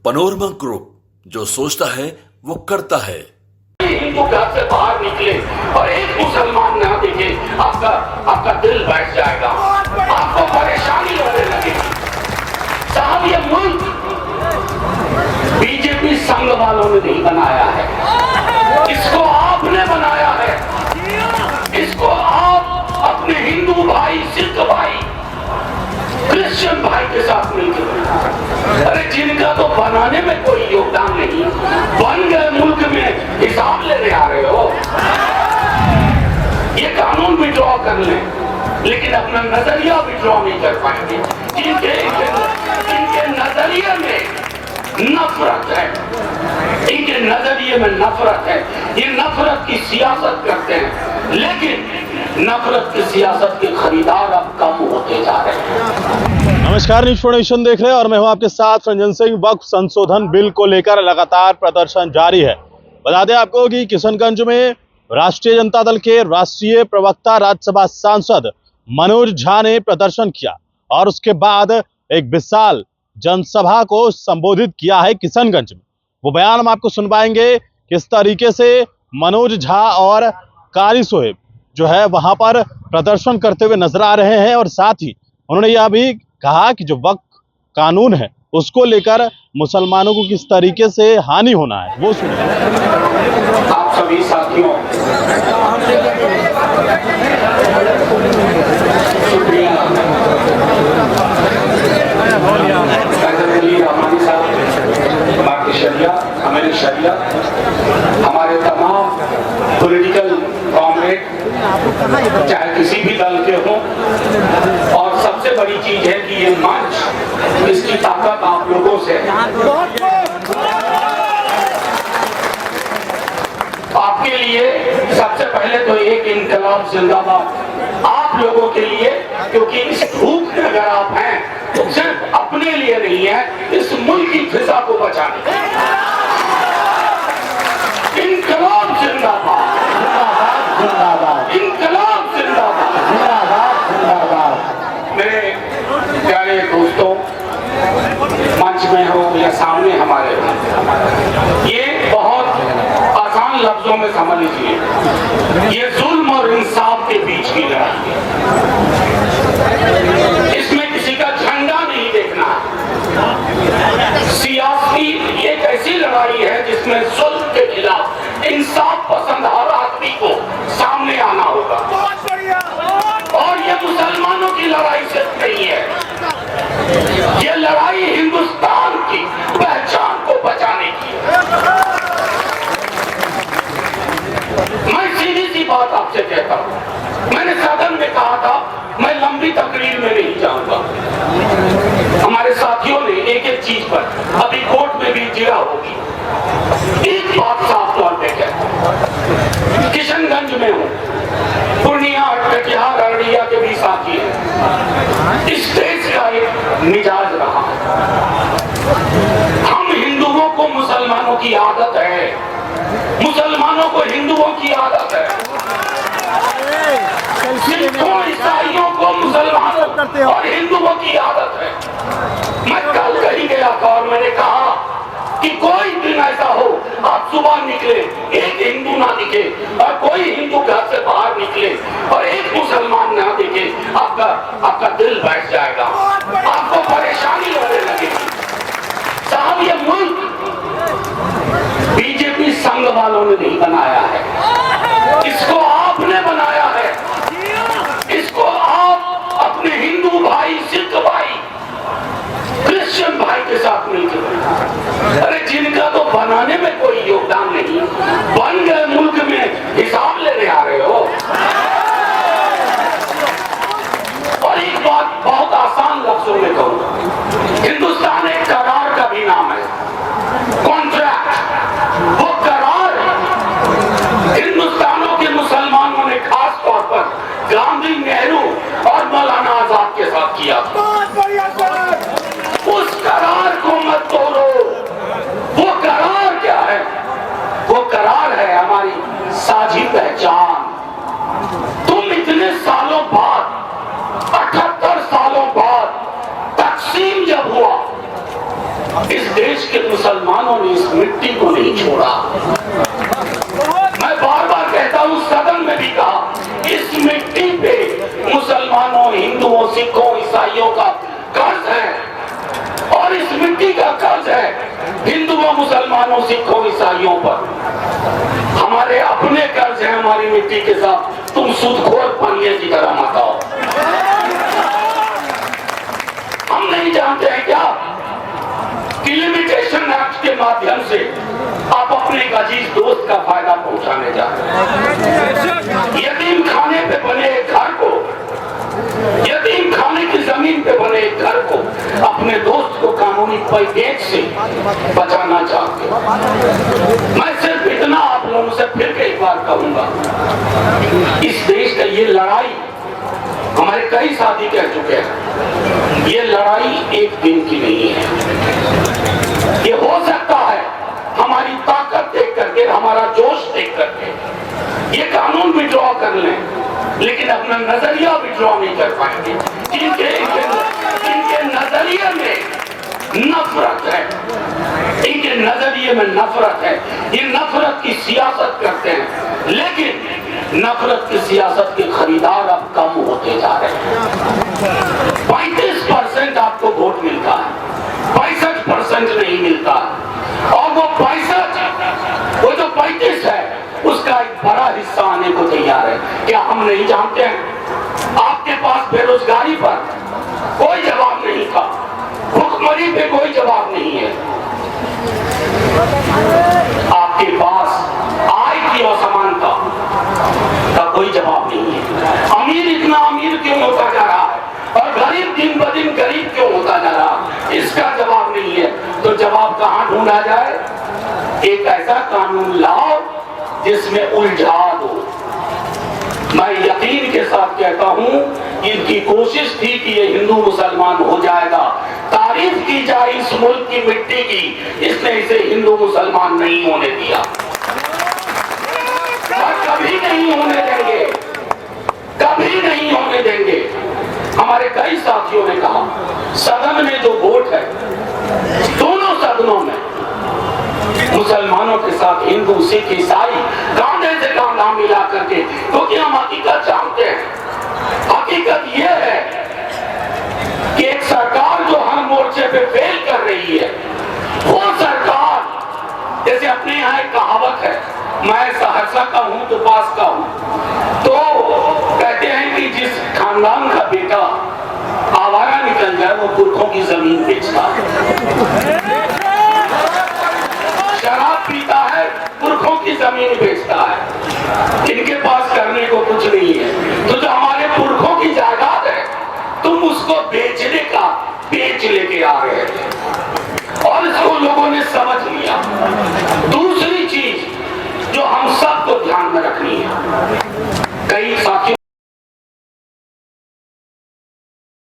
Panorama group, जो सोचता है वो करता है। हिंदू घर से बाहर निकले और एक मुसलमान ना दिखे, आपका दिल बैठ जाएगा, आपको परेशानी होने लगेगी। साहब, ये मुल्क बीजेपी संघ वालों ने नहीं बनाया है, इसको आपने बनाया है। इसको आप अपने हिंदू भाई, सिख भाई, क्रिश्चियन भाई के साथ मिलकर बनाया। अरे जिनका तो बनाने में कोई योगदान नहीं, बन गए मुल्क में हिसाब लेने आ रहे हो। ये कानून विड्रॉ कर लें, लेकिन अपना नजरिया विड्रॉ नहीं कर पाएंगे। इनके नजरिए में नफरत है, इनके नजरिए में नफरत है। ये नफरत की सियासत करते हैं, लेकिन नफरत की सियासत के खरीदार अब कम होते जा रहे हैं। नमस्कार, न्यूज़ फॉर नेशन देख रहे हैं और मैं हूं आपके साथ रंजन सिंह। वक्फ संशोधन बिल को लेकर लगातार प्रदर्शन जारी है। बता दें आपको कि किशनगंज में राष्ट्रीय जनता दल के राष्ट्रीय प्रवक्ता, राज्यसभा सांसद मनोज झा ने प्रदर्शन किया और उसके बाद एक विशाल जनसभा को संबोधित किया है किशनगंज में। वो बयान हम आपको सुन पाएंगे, किस तरीके से मनोज झा और कारी सोहेब जो है वहां पर प्रदर्शन करते हुए नजर आ रहे हैं। और साथ ही उन्होंने यह भी कहा कि जो वक्फ कानून है उसको लेकर मुसलमानों को किस तरीके से हानि होना है, वो सुनिए। आप सभी साथियों, शुक्रिया। शरिया, हमारे तमाम पॉलिटिकल कॉमरेड, चाहे किसी भी दल के हों, और सबसे बड़ी चीज है कि ये मंच, इसकी ताकत आप लोगों से। आपके लिए सबसे पहले तो एक इनकलाब जिंदाबाद आप लोगों के लिए, क्योंकि इस धूप में अगर आप हैं तो सिर्फ अपने लिए नहीं है, इस मुल्क की फिजा को बचाने। इनकलाब जिंदाबाद, जिंदाबाद, इनकलाब जिंदाबाद, जिंदाबाद, जिंदाबाद। मेरे प्यारे दोस्तों, मंच में हो या सामने हमारे हो, ये बहुत आसान लफ्जों में समझ लीजिए, ये जुल्म और इंसाफ के बीच की लड़ाई है। इसमें किसी का झंडा नहीं देखना। सियासी एक ऐसी लड़ाई है जिसमें जुल्म के खिलाफ इंसाफ पसंद हर आदमी को सामने आना होगा। और ये मुसलमानों की लड़ाई सिर्फ नहीं है, ये लड़ाई हिंदुस्तान की पहचान को बचाने की है। मैं सीधी सी बात आपसे कहता हूं, मैंने सदन में कहा था मैं लंबी तकरीर में नहीं जाऊंगा। हमारे साथियों ने एक एक चीज पर अभी कोर्ट में भी जिरा होगी। एक बात साफ तौर पे कहता, किशनगंज में हूं, पूर्णिया, कटिहार, अररिया के भी साथी हैं। इस देश का एक मिजाज रहा, हम हिंदुओं को मुसलमानों की आदत है, मुसलमानों को हिंदुओं की आदत है, सिखों ईसाइयों को मुसलमानों और हिंदुओं की आदत है। मैं कल कहीं गया था और मैंने कहा कि कोई दिन ऐसा हो आप सुबह निकले, एक हिंदू ना दिखे, और कोई हिंदू घर से बाहर निकले और एक मुसलमान ना दिखे, आपका दिल बैठ जाएगा, आपको परेशानी होने लगेगी। साहब, ये मुल्क बीजेपी संघ वालों ने नहीं बनाया है, इसको आपने बनाया है। इसको आप अपने हिंदू भाई, सिख भाई, क्रिश्चियन भाई के साथ मिलकर बनाया। अरे जिनका तो बनाने में कोई योगदान नहीं, बन गए मुल्क में हिसाब लेने आ रहे हो। और एक बात बहुत आसान लफ्जों में कहूंगा, इस देश के मुसलमानों ने इस मिट्टी को नहीं छोड़ा। मैं बार बार कहता हूं, सदन में भी कहा, इस मिट्टी पे मुसलमानों, हिंदुओं, सिखों, ईसाइयों का कर्ज है और इस मिट्टी का कर्ज है हिंदुओं, मुसलमानों, सिखों, ईसाइयों पर। हमारे अपने कर्ज है हमारी मिट्टी के साथ। तुम सूदखोर पनिये की तरह मत आओ। हम नहीं जानते हैं क्या कि लिमिटेशन एक्ट के माध्यम से आप अपने एक अजीज दोस्त का फायदा पहुंचाने जा रहे हैं। यतीम खाने पे बने एक घर को, यतीम खाने की जमीन पे बने एक घर को अपने दोस्त को कानूनी पैकेज से बचाना चाहते हो। मैं सिर्फ इतना आप लोगों से फिर कई बार कहूंगा, इस देश का ये लड़ाई, हमारे कई साथी कह चुके हैं, ये लड़ाई एक दिन की नहीं है। ये हो सकता है हमारी ताकत देख करके, हमारा जोश देख करके ये कानून विड्रॉ कर लें, लेकिन अपना नजरिया विड्रॉ नहीं कर पाएंगे। इनके नजरिए में नफरत है, इनके नजरिए में नफरत है। ये नफरत की सियासत करते हैं, लेकिन नफरत की सियासत के खरीदार अब कम होते जा रहे हैं। 35% आपको वोट मिलता है, 65% नहीं मिलता है। और वो 65, वो जो 35 है, उसका एक बड़ा हिस्सा आने को तैयार है। क्या हम नहीं जानते हैं? आपके पास बेरोजगारी पर कोई जवाब नहीं था, भुखमरी पे कोई जवाब नहीं है, आपके पास आय की असमानता का कोई जवाब नहीं है। अमीर इतना अमीर क्यों होता जा रहा है और गरीब दिन ब दिन गरीब क्यों होता जा रहा है, इसका जवाब नहीं है। तो जवाब कहां ढूंढा जाए? एक ऐसा कानून लाओ जिसमें उलझा दो। मैं यकीन के साथ कहता हूं, इनकी कोशिश थी कि ये हिंदू मुसलमान हो जाएगा, तारीफ की जाए इस मुल्क की मिट्टी की, इसने इसे हिंदू मुसलमान नहीं होने दिया और कभी नहीं होने देंगे, कभी नहीं होने देंगे। हमारे कई साथियों ने कहा, सदन में जो वोट है, दोनों सदनों में मुसलमानों के साथ हिंदू, सिख, ईसाई कांधे से कांधा मिला करके, क्योंकि हम हकीकत जानते हैं। हकीकत यह है कि एक सरकार जो हर मोर्चे पे फेल कर रही है, वो सरकार, जैसे अपने यहाँ एक कहावत है, मैं सहरसा का हूं तो पास का हूं, तो कहते हैं कि जिस खानदान का बेटा आवारा निकल जाए वो पुरखों की जमीन बेचता है, शराब पीता है, पुरखों की जमीन बेचता है, इनके पास करने को कुछ नहीं है। तो जो हमारे पुरखों की जायदाद है, तुम उसको बेचने का बेच लेके आ रहे थे और इसको लोगों ने समझ लिया। दूसरी चीज जो हम सबको ध्यान में रखनी है, कई